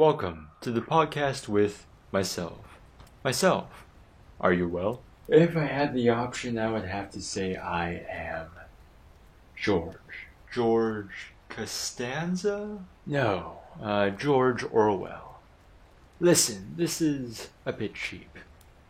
Welcome to the podcast with myself. Myself, are you well? If I had the option, I would have to say I am George. George Costanza? No, George Orwell. listen, this is a bit cheap.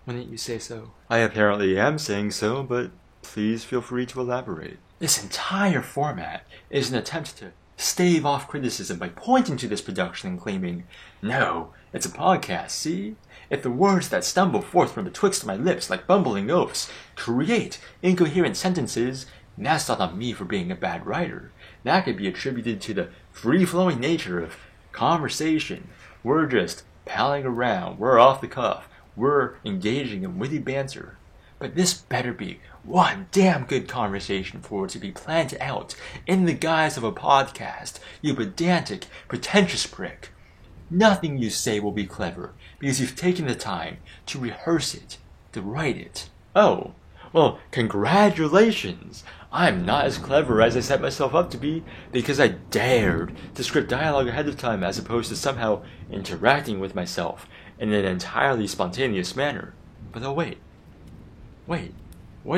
Wouldn't you say so? I apparently am saying so, but please feel free to elaborate. This entire format is an attempt to stave off criticism by pointing to this production and claiming, no, it's a podcast, see? If the words that stumble forth from betwixt my lips like bumbling oafs create incoherent sentences, that's not on me for being a bad writer. That could be attributed to the free-flowing nature of conversation. We're just palling around, we're off the cuff, we're engaging in witty banter. But this better be one damn good conversation for it to be planned out in the guise of a podcast, you pedantic, pretentious prick. Nothing you say will be clever, because you've taken the time to rehearse it, to write it. Oh, well, congratulations! I'm not as clever as I set myself up to be, because I dared to script dialogue ahead of time as opposed to somehow interacting with myself in an entirely spontaneous manner. But oh wait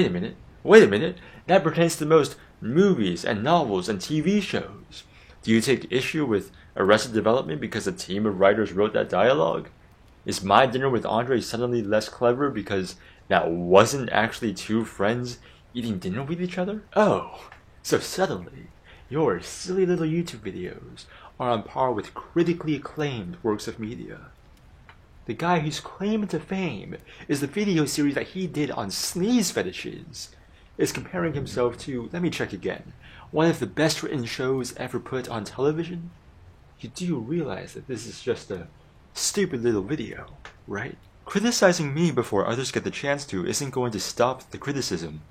a minute, that pertains to most movies and novels and TV shows. Do you take issue with Arrested Development because a team of writers wrote that dialogue? Is My Dinner with Andre suddenly less clever because that wasn't actually two friends eating dinner with each other? Oh, so suddenly, your silly little YouTube videos are on par with critically acclaimed works of media. The guy whose claim to fame is the video series that he did on sneeze fetishes is comparing himself to, let me check again, one of the best written shows ever put on television? You do realize that this is just a stupid little video, right? Criticizing me before others get the chance to isn't going to stop the criticism.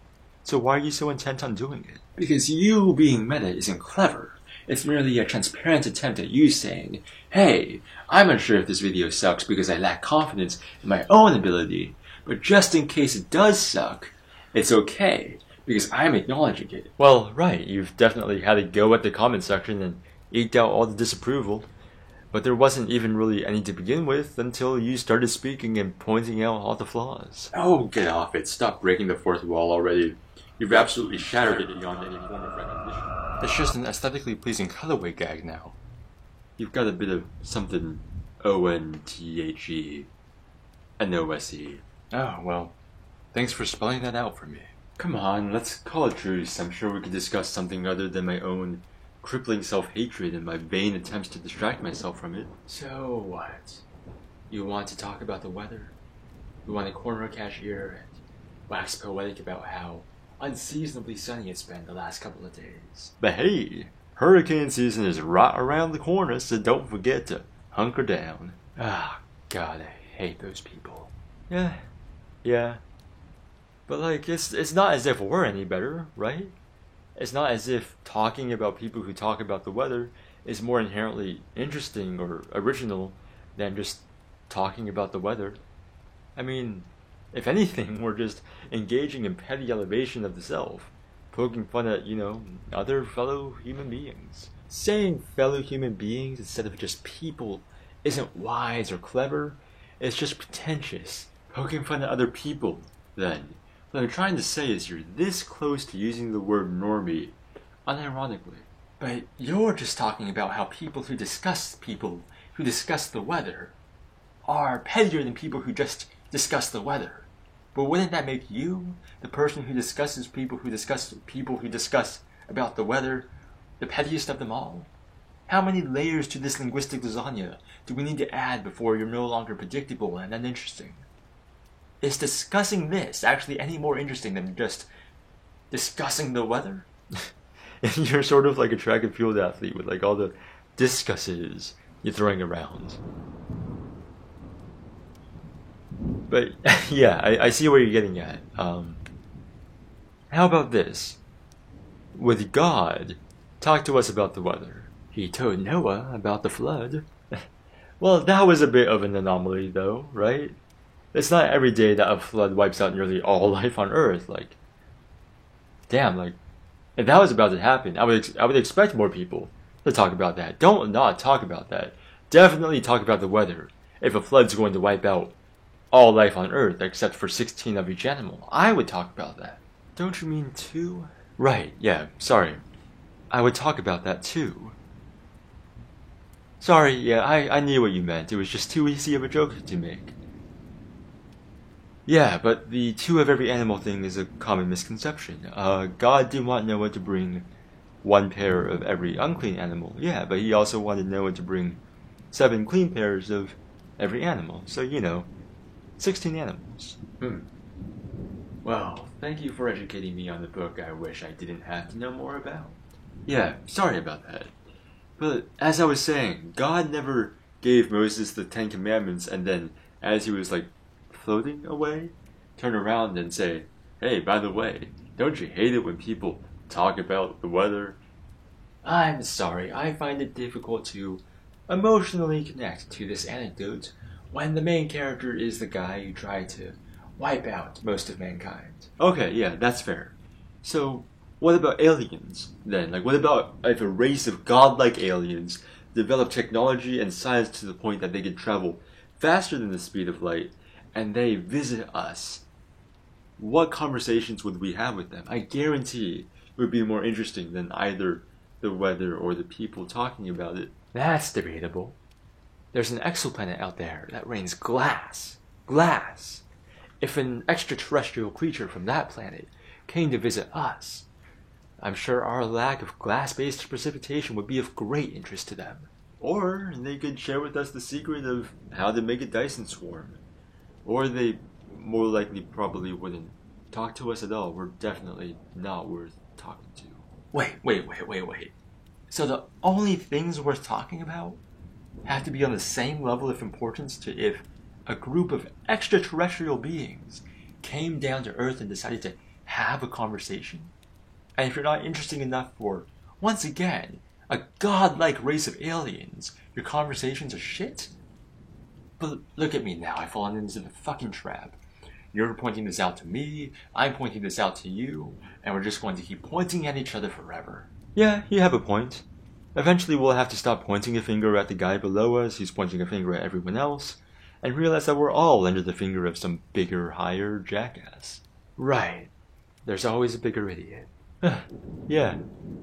So why are you so intent on doing it? Because you being meta isn't clever. It's merely a transparent attempt at you saying, hey, I'm unsure if this video sucks because I lack confidence in my own ability, but just in case it does suck, it's okay, because I'm acknowledging it. Well, right, you've definitely had a go at the comment section and eked out all the disapproval, but there wasn't even really any to begin with until you started speaking and pointing out all the flaws. Oh, get off it. Stop breaking the fourth wall already. You've absolutely shattered it beyond any form of recognition. It's just an aesthetically pleasing cutaway gag now. You've got a bit of something O-N-T-H-E and O-S-E. Oh, well, thanks for spelling that out for me. Come on, let's call it truce. I'm sure we could discuss something other than my own crippling self-hatred and my vain attempts to distract myself from it. So what? You want to talk about the weather? You want to corner a cashier and wax poetic about how unseasonably sunny it's been the last couple of days. But hey, hurricane season is right around the corner, so don't forget to hunker down. Ah, God, I hate those people. Yeah. But like, it's not as if we're any better, right? It's not as if talking about people who talk about the weather is more inherently interesting or original than just talking about the weather. I mean, if anything, we're just engaging in petty elevation of the self, poking fun at, other fellow human beings. Saying fellow human beings instead of just people isn't wise or clever, it's just pretentious. Poking fun at other people, then. What I'm trying to say is you're this close to using the word normie, unironically. But you're just talking about how people who discuss the weather are pettier than people who just discuss the weather. But wouldn't that make you, the person who discusses people who discuss about the weather, the pettiest of them all? How many layers to this linguistic lasagna do we need to add before you're no longer predictable and uninteresting? Is discussing this actually any more interesting than just discussing the weather? You're sort of like a track and field athlete with like all the discusses you're throwing around. But yeah, I see where you're getting at. How about this? Would God talk to us about the weather? He told Noah about the flood. Well, that was a bit of an anomaly though, right? It's not every day that a flood wipes out nearly all life on Earth. Like, damn, like, if that was about to happen, I would expect more people to talk about that. Don't not talk about that. definitely talk about the weather. If a flood's going to wipe out all life on Earth except for 16 of each animal, I would talk about that. Don't you mean 2? Right, yeah, sorry. I would talk about that too. Sorry, yeah, I knew what you meant. It was just too easy of a joke to make. Yeah, but the 2 of every animal thing is a common misconception. God did want Noah to bring 1 pair of every unclean animal. Yeah, but he also wanted Noah to bring 7 clean pairs of every animal. So, 16 animals. Well, thank you for educating me on the book I wish I didn't have to know more about. Yeah, sorry about that. But as I was saying, God never gave Moses the 10 Commandments and then, as he was floating away, turn around and say, hey, by the way, don't you hate it when people talk about the weather? I'm sorry, I find it difficult to emotionally connect to this anecdote when the main character is the guy who tried to wipe out most of mankind. Okay, yeah, that's fair. So, what about aliens, then? What about if a race of godlike aliens develop technology and science to the point that they can travel faster than the speed of light, and they visit us? What conversations would we have with them? I guarantee it would be more interesting than either the weather or the people talking about it. That's debatable. There's an exoplanet out there that rains glass. Glass. If an extraterrestrial creature from that planet came to visit us, I'm sure our lack of glass-based precipitation would be of great interest to them. Or they could share with us the secret of how to make a Dyson swarm. Or they more likely probably wouldn't talk to us at all. We're definitely not worth talking to. Wait. So the only things worth talking about have to be on the same level of importance to if a group of extraterrestrial beings came down to Earth and decided to have a conversation? And if you're not interesting enough for, once again, a godlike race of aliens, your conversations are shit? But look at me now, I've fallen into the fucking trap. You're pointing this out to me, I'm pointing this out to you, and we're just going to keep pointing at each other forever. Yeah, you have a point. Eventually we'll have to stop pointing a finger at the guy below us who's pointing a finger at everyone else, and realize that we're all under the finger of some bigger, higher jackass. Right. There's always a bigger idiot. Yeah,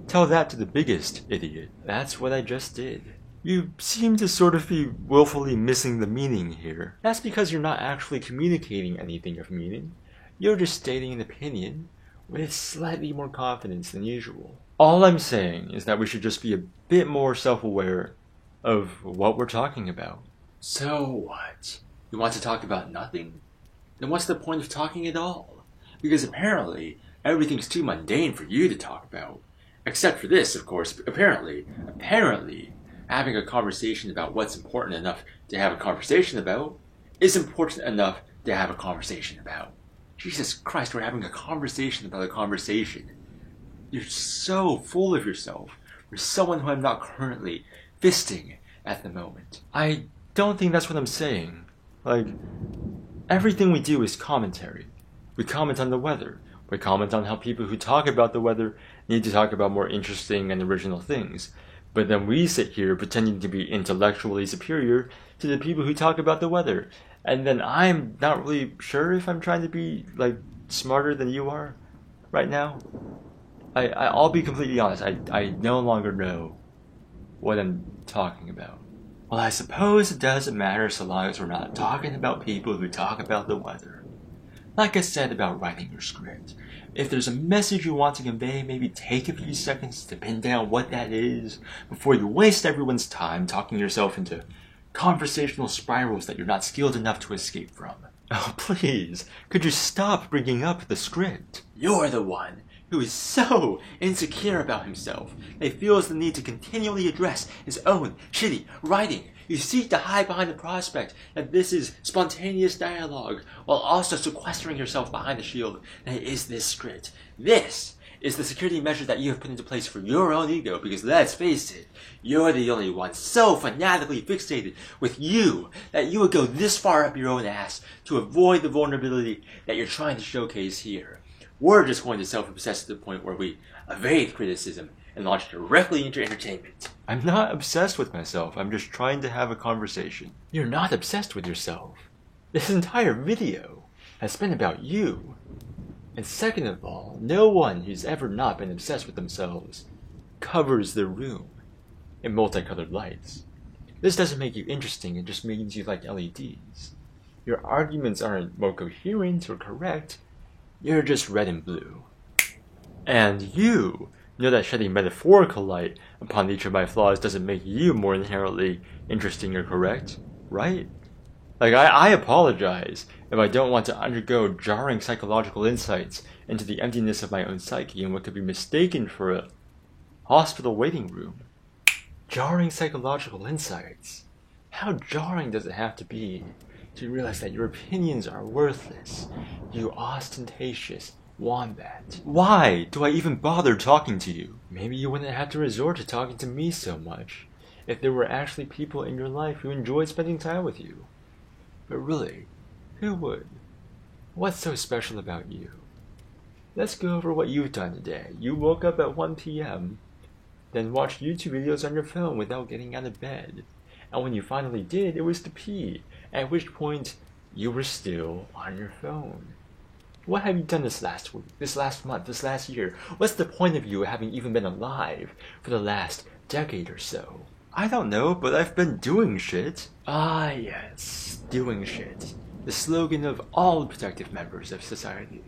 tell that to the biggest idiot. That's what I just did. You seem to sort of be willfully missing the meaning here. That's because you're not actually communicating anything of meaning. You're just stating an opinion with slightly more confidence than usual. All I'm saying is that we should just be a bit more self-aware of what we're talking about. So what? You want to talk about nothing? Then what's the point of talking at all? Because apparently, everything's too mundane for you to talk about. Except for this, of course. Apparently, having a conversation about what's important enough to have a conversation about is important enough to have a conversation about. Jesus Christ, we're having a conversation about a conversation. You're so full of yourself for someone who I'm not currently fisting at the moment. I don't think that's what I'm saying. Everything we do is commentary. We comment on the weather. We comment on how people who talk about the weather need to talk about more interesting and original things. But then we sit here pretending to be intellectually superior to the people who talk about the weather. And then I'm not really sure if I'm trying to be, smarter than you are right now. I'll be completely honest. I no longer know what I'm talking about. Well, I suppose it doesn't matter so long as we're not talking about people who talk about the weather. Like I said about writing your script, if there's a message you want to convey, maybe take a few seconds to pin down what that is before you waste everyone's time talking yourself into conversational spirals that you're not skilled enough to escape from. Oh, please, could you stop bringing up the script? You're the one who is so insecure about himself that he feels the need to continually address his own shitty writing. You seek to hide behind the prospect that this is spontaneous dialogue, while also sequestering yourself behind the shield that it is this script. This is the security measure that you have put into place for your own ego, because let's face it, you're the only one so fanatically fixated with you that you would go this far up your own ass to avoid the vulnerability that you're trying to showcase here. We're just going to self-obsess to the point where we evade criticism and launch directly into entertainment. I'm not obsessed with myself, I'm just trying to have a conversation. You're not obsessed with yourself. This entire video has been about you. And second of all, no one who's ever not been obsessed with themselves covers their room in multicolored lights. This doesn't make you interesting, it just means you like LEDs. Your arguments aren't more coherent or correct, you're just red and blue. And you know that shedding metaphorical light upon each of my flaws doesn't make you more inherently interesting or correct, right? Like, I apologize if I don't want to undergo jarring psychological insights into the emptiness of my own psyche and what could be mistaken for a hospital waiting room. Jarring psychological insights? How jarring does it have to be to realize that your opinions are worthless, you ostentatious wombat? Why do I even bother talking to you? Maybe you wouldn't have to resort to talking to me so much if there were actually people in your life who enjoyed spending time with you. But really, who would? What's so special about you? Let's go over what you've done today. You woke up at 1 p.m., then watched YouTube videos on your phone without getting out of bed. And when you finally did, it was to pee, at which point you were still on your phone. What have you done this last week, this last month, this last year? What's the point of you having even been alive for the last decade or so? I don't know, but I've been doing shit. Ah, yes, doing shit. The slogan of all productive members of society.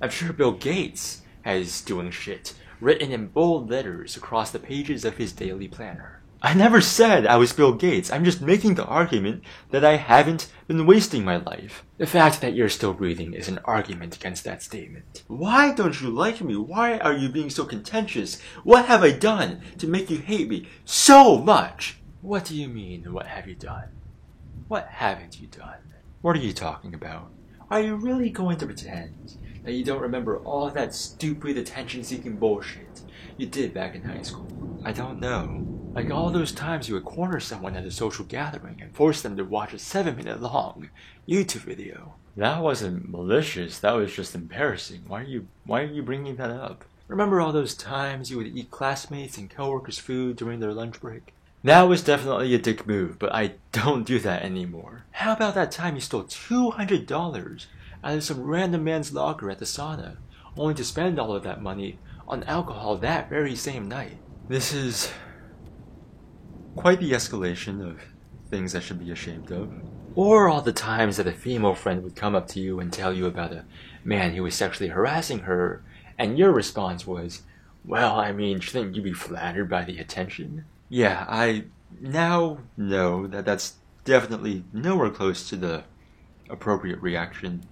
I'm sure Bill Gates has doing shit written in bold letters across the pages of his daily planner. I never said I was Bill Gates. I'm just making the argument that I haven't been wasting my life. The fact that you're still breathing is an argument against that statement. Why don't you like me? Why are you being so contentious? What have I done to make you hate me so much? What do you mean, what have you done? What haven't you done? What are you talking about? Are you really going to pretend that you don't remember all that stupid attention-seeking bullshit you did back in high school? I don't know. Like all those times you would corner someone at a social gathering and force them to watch a 7-minute long YouTube video. That wasn't malicious, that was just embarrassing. Why are you bringing that up? Remember all those times you would eat classmates and coworkers' food during their lunch break? That was definitely a dick move, but I don't do that anymore. How about that time you stole $200 out of some random man's locker at the sauna, only to spend all of that money on alcohol that very same night? This is quite the escalation of things I should be ashamed of. Or all the times that a female friend would come up to you and tell you about a man who was sexually harassing her, and your response was, well, I mean, shouldn't you be flattered by the attention? Yeah, I now know that that's definitely nowhere close to the appropriate reaction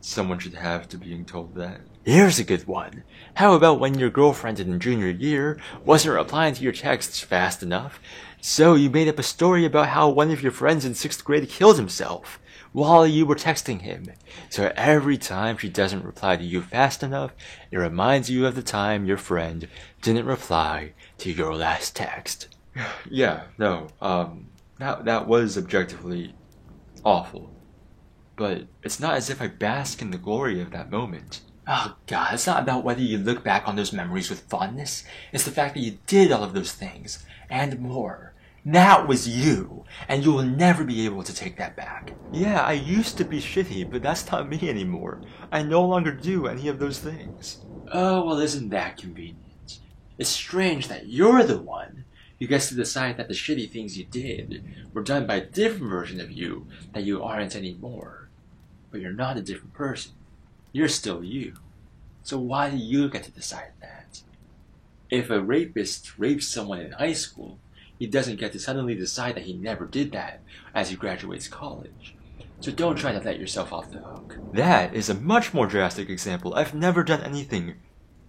someone should have to being told that. Here's a good one. How about when your girlfriend in junior year wasn't replying to your texts fast enough, so you made up a story about how one of your friends in 6th grade killed himself while you were texting him. So every time she doesn't reply to you fast enough, it reminds you of the time your friend didn't reply to your last text. Yeah, no, that was objectively awful. But it's not as if I bask in the glory of that moment. Oh god, it's not about whether you look back on those memories with fondness. It's the fact that you did all of those things, and more. That was you, and you will never be able to take that back. Yeah, I used to be shitty, but that's not me anymore. I no longer do any of those things. Oh, well, isn't that convenient? It's strange that you're the one who gets to decide that the shitty things you did were done by a different version of you that you aren't anymore. But you're not a different person. You're still you. So why do you get to decide that? If a rapist rapes someone in high school, he doesn't get to suddenly decide that he never did that as he graduates college. So don't try to let yourself off the hook. That is a much more drastic example. I've never done anything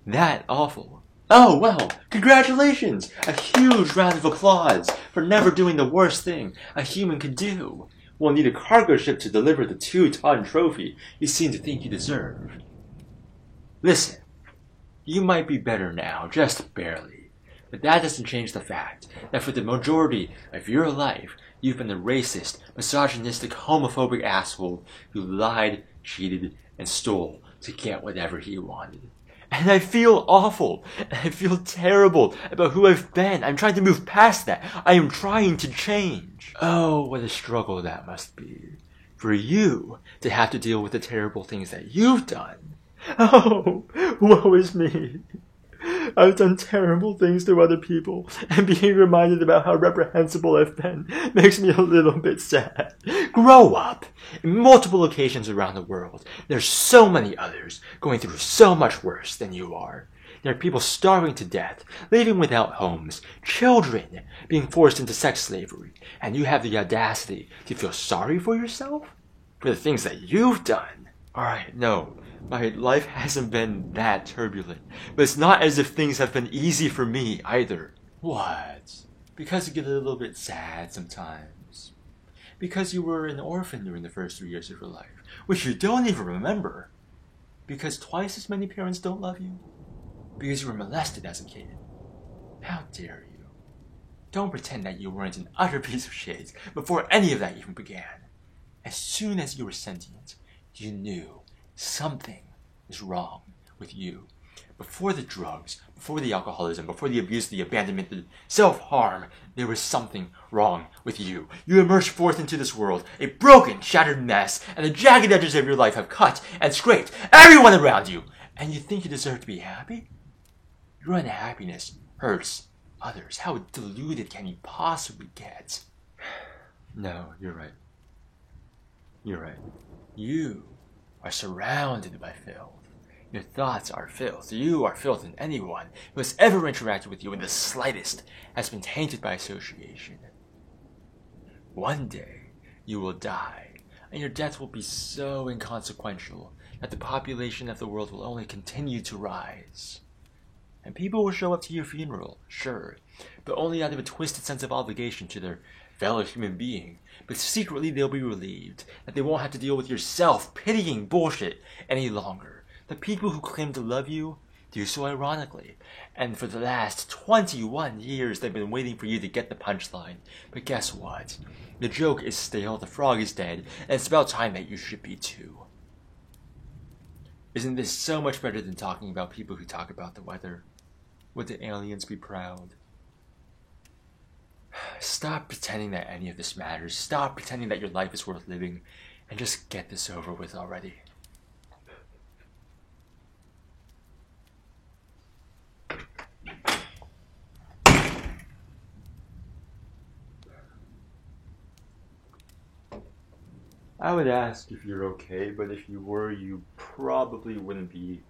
that awful. Oh, well, congratulations! A huge round of applause for never doing the worst thing a human could do. We'll need a cargo ship to deliver the 2-ton trophy you seem to think you deserve. Listen, you might be better now, just barely. But that doesn't change the fact that for the majority of your life, you've been a racist, misogynistic, homophobic asshole who lied, cheated, and stole to get whatever he wanted. And I feel awful. And I feel terrible about who I've been. I'm trying to move past that. I am trying to change. Oh, what a struggle that must be. For you to have to deal with the terrible things that you've done. Oh, woe is me. I've done terrible things to other people, and being reminded about how reprehensible I've been makes me a little bit sad. Grow up! In multiple locations around the world, there's so many others going through so much worse than you are. There are people starving to death, living without homes, children being forced into sex slavery, and you have the audacity to feel sorry for yourself? For the things that you've done? Alright, no. My life hasn't been that turbulent, but it's not as if things have been easy for me either. What? Because you get a little bit sad sometimes. Because you were an orphan during the first 3 years of your life, which you don't even remember. Because twice as many parents don't love you. Because you were molested as a kid. How dare you? Don't pretend that you weren't an utter piece of shit before any of that even began. As soon as you were sentient, you knew something is wrong with you. Before the drugs, before the alcoholism, before the abuse, the abandonment, the self-harm, there was something wrong with you. You emerged forth into this world, a broken, shattered mess, and the jagged edges of your life have cut and scraped everyone around you. And you think you deserve to be happy? Your unhappiness hurts others. How deluded can you possibly get? No, you're right. You're right. You are surrounded by filth. Your thoughts are filth. You are filth, and anyone who has ever interacted with you in the slightest has been tainted by association. One day, you will die, and your death will be so inconsequential that the population of the world will only continue to rise. And people will show up to your funeral, sure, but only out of a twisted sense of obligation to their fellow human being. But secretly they'll be relieved that they won't have to deal with your self-pitying bullshit any longer. The people who claim to love you do so ironically, and for the last 21 years they've been waiting for you to get the punchline. But guess what? The joke is stale, the frog is dead, and it's about time that you should be too. Isn't this so much better than talking about people who talk about the weather? Would the aliens be proud? Stop pretending that any of this matters. Stop pretending that your life is worth living, and just get this over with already. I would ask if you're okay, but if you were, you probably wouldn't be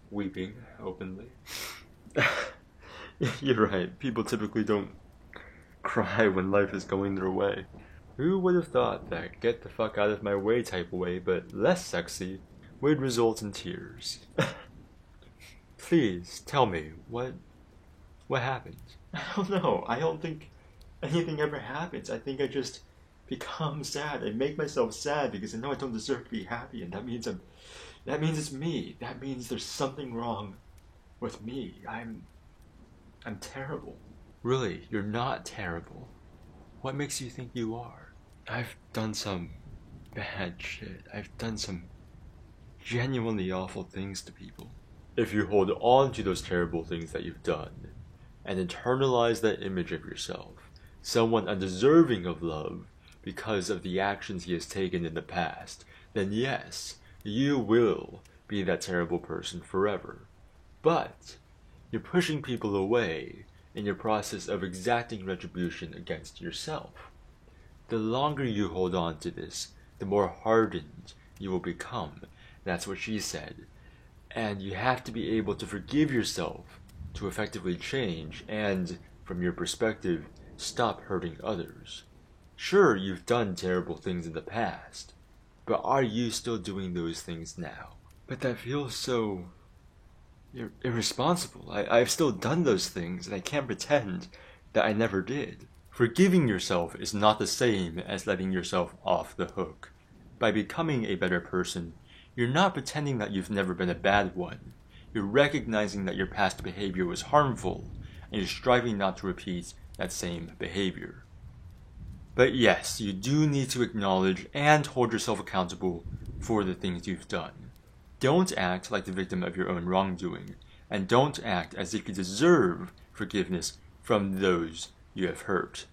weeping openly. You're right. People typically don't cry when life is going their way. Who would have thought that get the fuck out of my way type way, but less sexy, would result in tears? Please, tell me, what happened? I don't know. I don't think anything ever happens. I think I just become sad. I make myself sad because I know I don't deserve to be happy, and that means it's me. That means there's something wrong with me. I'm terrible. Really, you're not terrible. What makes you think you are? I've done some bad shit. I've done some genuinely awful things to people. If you hold on to those terrible things that you've done and internalize that image of yourself, someone undeserving of love because of the actions he has taken in the past, then yes, you will be that terrible person forever. But you're pushing people away in your process of exacting retribution against yourself. The longer you hold on to this, the more hardened you will become. That's what she said. And you have to be able to forgive yourself to effectively change and, from your perspective, stop hurting others. Sure, you've done terrible things in the past, but are you still doing those things now? But that feels so irresponsible. I've still done those things, and I can't pretend that I never did. Forgiving yourself is not the same as letting yourself off the hook. By becoming a better person, you're not pretending that you've never been a bad one. You're recognizing that your past behavior was harmful, and you're striving not to repeat that same behavior. But yes, you do need to acknowledge and hold yourself accountable for the things you've done. Don't act like the victim of your own wrongdoing, and don't act as if you deserve forgiveness from those you have hurt.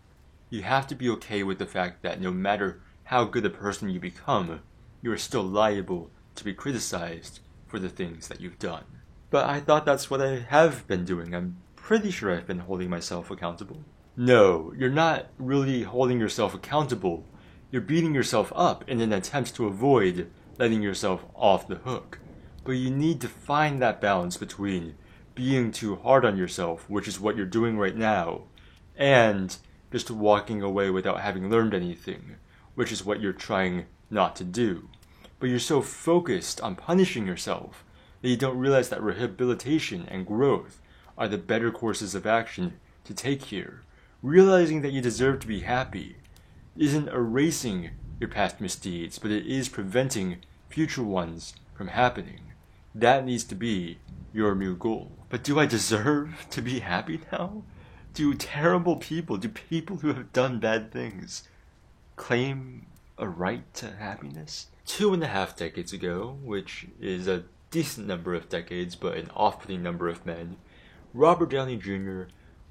You have to be okay with the fact that no matter how good a person you become, you are still liable to be criticized for the things that you've done. But I thought that's what I have been doing. I'm pretty sure I've been holding myself accountable. No, you're not really holding yourself accountable. You're beating yourself up in an attempt to avoid letting yourself off the hook. But you need to find that balance between being too hard on yourself, which is what you're doing right now, and just walking away without having learned anything, which is what you're trying not to do. But you're so focused on punishing yourself that you don't realize that rehabilitation and growth are the better courses of action to take here. Realizing that you deserve to be happy isn't erasing your past misdeeds, but it is preventing future ones from happening. That needs to be your new goal. But do I deserve to be happy now? Do terrible people, do people who have done bad things, claim a right to happiness? 2.5 decades ago, which is a decent number of decades but an off-putting number of men, Robert Downey Jr.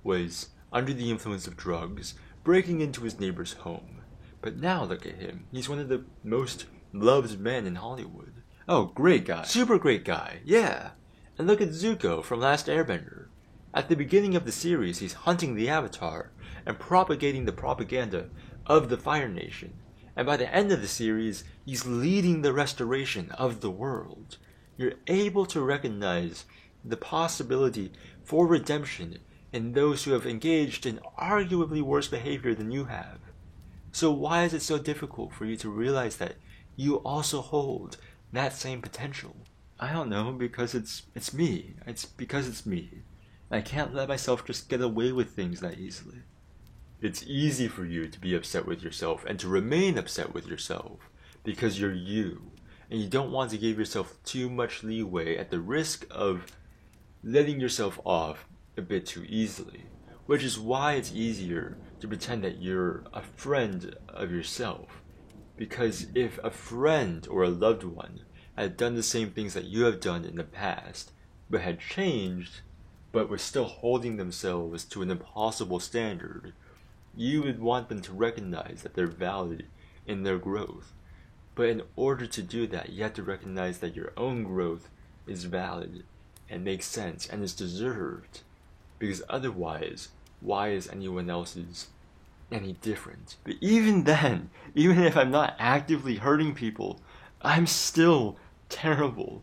was under the influence of drugs, breaking into his neighbor's home. But now look at him. He's one of the most loved men in Hollywood. Oh, great guy. Super great guy. Yeah. And look at Zuko from Last Airbender. At the beginning of the series, he's hunting the Avatar and propagating the propaganda of the Fire Nation. And by the end of the series, he's leading the restoration of the world. You're able to recognize the possibility for redemption in those who have engaged in arguably worse behavior than you have. So why is it so difficult for you to realize that you also hold that same potential? I don't know, because it's me. It's because it's me. I can't let myself just get away with things that easily. It's easy for you to be upset with yourself and to remain upset with yourself because you're you, and you don't want to give yourself too much leeway at the risk of letting yourself off a bit too easily, which is why it's easier to pretend that you're a friend of yourself. Because if a friend or a loved one had done the same things that you have done in the past, but had changed, but were still holding themselves to an impossible standard, you would want them to recognize that they're valid in their growth. But in order to do that, you have to recognize that your own growth is valid and makes sense and is deserved. Because otherwise, why is anyone else's any different? But even then, even if I'm not actively hurting people, I'm still terrible.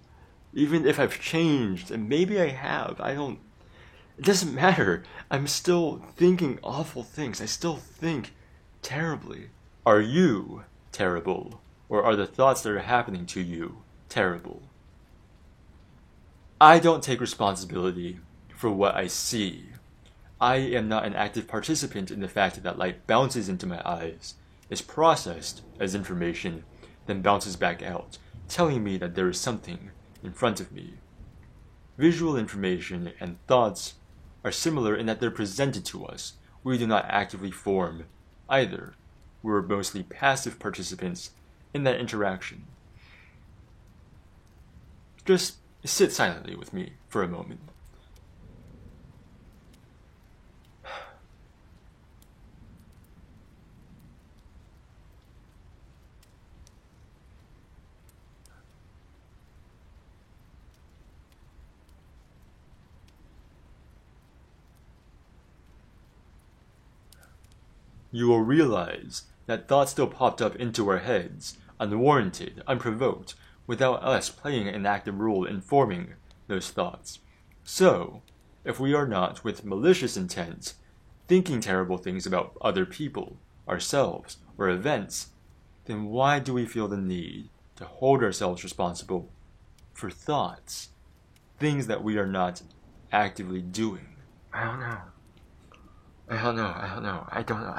Even if I've changed, and maybe I have, it doesn't matter. I'm still thinking awful things. I still think terribly. Are you terrible? Or are the thoughts that are happening to you terrible? I don't take responsibility for what I see. I am not an active participant in the fact that light bounces into my eyes, is processed as information, then bounces back out, telling me that there is something in front of me. Visual information and thoughts are similar in that they're presented to us. We do not actively form either. We're mostly passive participants in that interaction. Just sit silently with me for a moment. You will realize that thoughts still popped up into our heads, unwarranted, unprovoked, without us playing an active role in forming those thoughts. So, if we are not, with malicious intent, thinking terrible things about other people, ourselves, or events, then why do we feel the need to hold ourselves responsible for thoughts, things that we are not actively doing? I don't know. I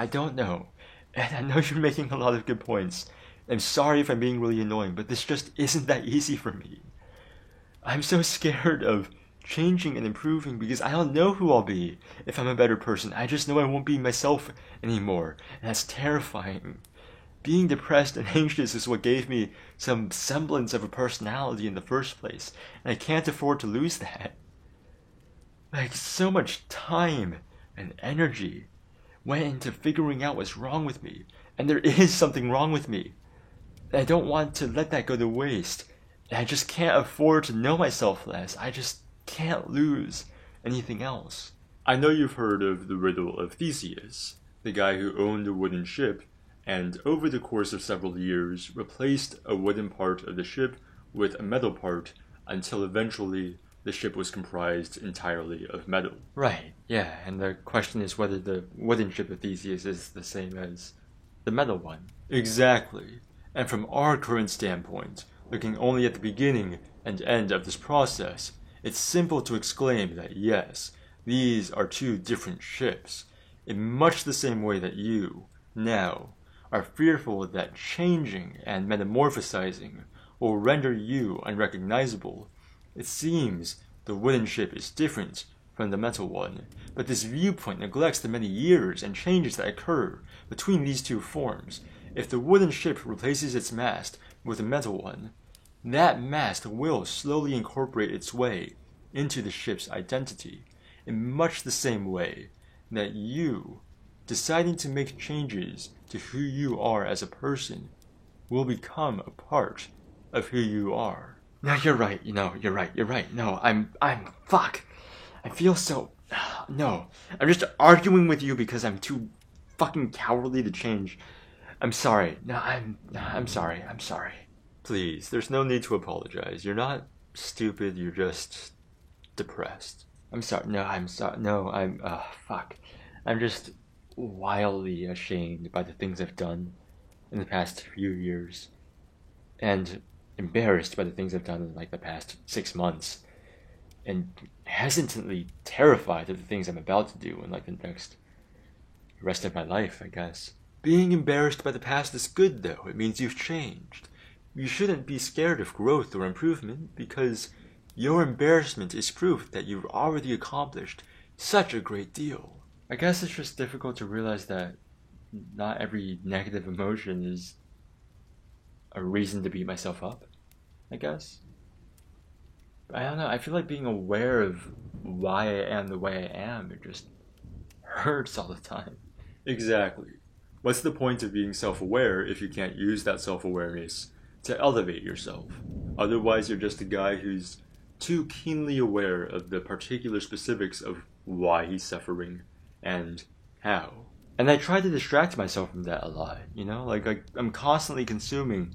don't know. And I know you're making a lot of good points. I'm sorry if I'm being really annoying, but this just isn't that easy for me. I'm so scared of changing and improving because I don't know who I'll be if I'm a better person. I just know I won't be myself anymore. And that's terrifying. Being depressed and anxious is what gave me some semblance of a personality in the first place, and I can't afford to lose that. Like, so much time and energy went into figuring out what's wrong with me, and there is something wrong with me. And I don't want to let that go to waste, and I just can't afford to know myself less. I just can't lose anything else. I know you've heard of the riddle of Theseus, the guy who owned a wooden ship, and over the course of several years replaced a wooden part of the ship with a metal part until eventually the ship was comprised entirely of metal. Right, yeah, and the question is whether the wooden ship of Theseus is the same as the metal one. Exactly. And from our current standpoint, looking only at the beginning and end of this process, it's simple to exclaim that yes, these are two different ships, in much the same way that you, now, are fearful that changing and metamorphosizing will render you unrecognizable. It seems the wooden ship is different from the metal one, but this viewpoint neglects the many years and changes that occur between these two forms. If the wooden ship replaces its mast with a metal one, that mast will slowly incorporate its way into the ship's identity, in much the same way that you, deciding to make changes to who you are as a person, will become a part of who you are. No, you're right, you're right. No, I'm fuck. I feel so, no. I'm just arguing with you because I'm too fucking cowardly to change. I'm sorry. No, I'm sorry. Please, there's no need to apologize. You're not stupid, you're just depressed. I'm sorry. No, fuck. I'm just wildly ashamed by the things I've done in the past few years, and embarrassed by the things I've done in like the past 6 months, and hesitantly terrified of the things I'm about to do in like the next rest of my life, I guess. Being embarrassed by the past is good though. It means you've changed. You shouldn't be scared of growth or improvement, because your embarrassment is proof that you've already accomplished such a great deal. I guess it's just difficult to realize that not every negative emotion is a reason to beat myself up, I guess. I don't know, I feel like being aware of why I am the way I am, it just hurts all the time. Exactly. What's the point of being self-aware if you can't use that self-awareness to elevate yourself? Otherwise, you're just a guy who's too keenly aware of the particular specifics of why he's suffering and how. And I try to distract myself from that a lot, like I'm constantly consuming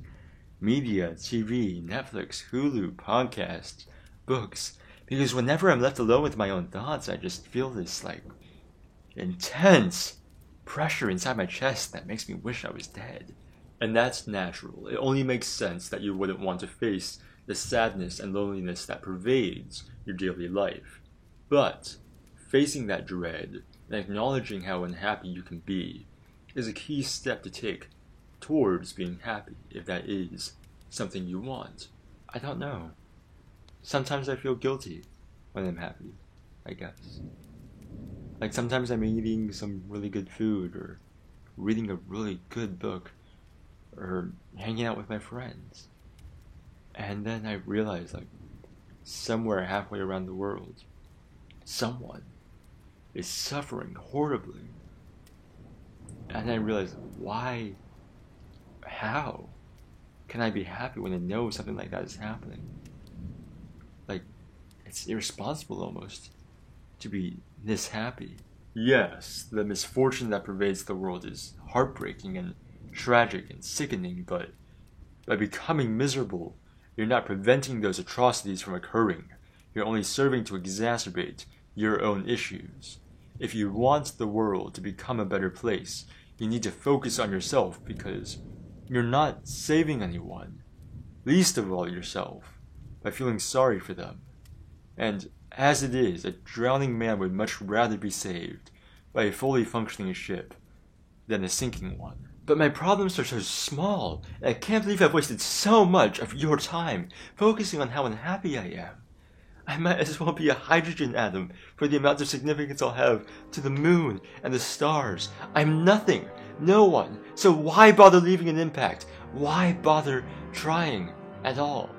media, TV, Netflix, Hulu, podcasts, books, because whenever I'm left alone with my own thoughts, I just feel this like intense pressure inside my chest that makes me wish I was dead. And that's natural. It only makes sense that you wouldn't want to face the sadness and loneliness that pervades your daily life. But facing that dread and acknowledging how unhappy you can be is a key step to take towards being happy, if that is something you want. I don't know. Sometimes I feel guilty when I'm happy, I guess. Like sometimes I'm eating some really good food, or reading a really good book, or hanging out with my friends. And then I realize, like, somewhere halfway around the world, someone is suffering horribly. And I realize, why? How can I be happy when I know something like that is happening? Like, it's irresponsible almost to be this happy. Yes, the misfortune that pervades the world is heartbreaking and tragic and sickening, but by becoming miserable, you're not preventing those atrocities from occurring. You're only serving to exacerbate your own issues. If you want the world to become a better place, you need to focus on yourself, because you're not saving anyone, least of all yourself, by feeling sorry for them. And as it is, a drowning man would much rather be saved by a fully functioning ship than a sinking one. But my problems are so small, and I can't believe I've wasted so much of your time focusing on how unhappy I am. I might as well be a hydrogen atom for the amount of significance I'll have to the moon and the stars. I'm nothing No one. So why bother leaving an impact? Why bother trying at all?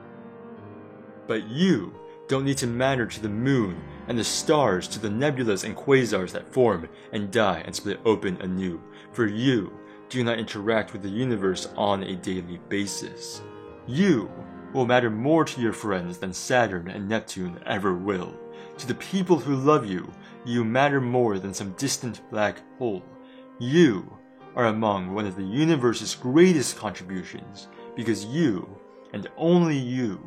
But you don't need to matter to the moon and the stars, to the nebulas and quasars that form and die and split open anew. For you do not interact with the universe on a daily basis. You will matter more to your friends than Saturn and Neptune ever will. To the people who love you, you matter more than some distant black hole. You are among one of the universe's greatest contributions because you, and only you,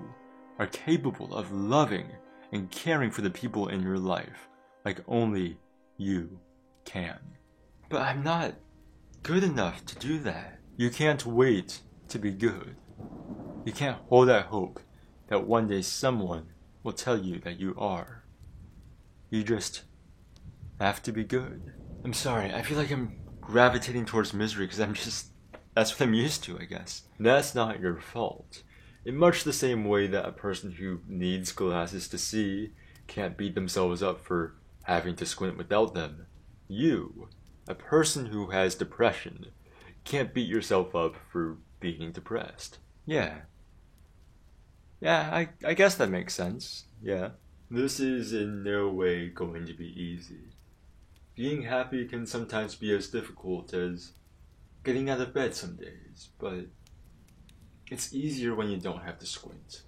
are capable of loving and caring for the people in your life like only you can. But I'm not good enough to do that. You can't wait to be good. You can't hold out hope that one day someone will tell you that you are. You just have to be good. I'm sorry, I feel like I'm gravitating towards misery because that's what I'm used to, I guess. That's not your fault. In much the same way that a person who needs glasses to see can't beat themselves up for having to squint without them, you, a person who has depression, can't beat yourself up for being depressed. Yeah, I guess that makes sense. Yeah. This is in no way going to be easy. Being happy can sometimes be as difficult as getting out of bed some days, but it's easier when you don't have to squint.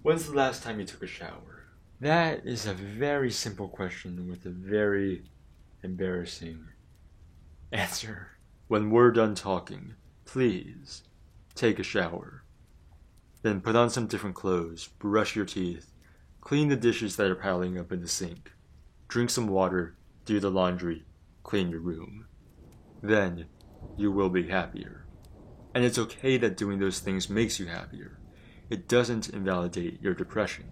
When's the last time you took a shower? That is a very simple question with a very embarrassing answer. When we're done talking, please take a shower. Then put on some different clothes, brush your teeth, clean the dishes that are piling up in the sink, drink some water, do the laundry, clean your room. Then you will be happier. And it's okay that doing those things makes you happier. It doesn't invalidate your depression.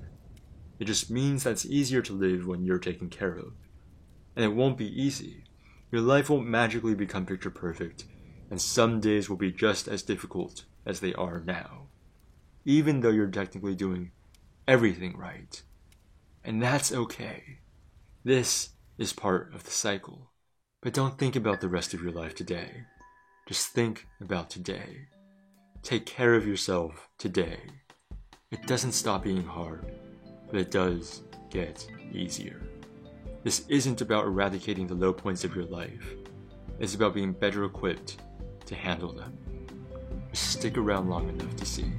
It just means that it's easier to live when you're taken care of. And it won't be easy. Your life won't magically become picture perfect, and some days will be just as difficult as they are now. Even though you're technically doing everything right. And that's okay. This is part of the cycle. But don't think about the rest of your life today. Just think about today. Take care of yourself today. It doesn't stop being hard, but it does get easier. This isn't about eradicating the low points of your life. It's about being better equipped to handle them. Just stick around long enough to see.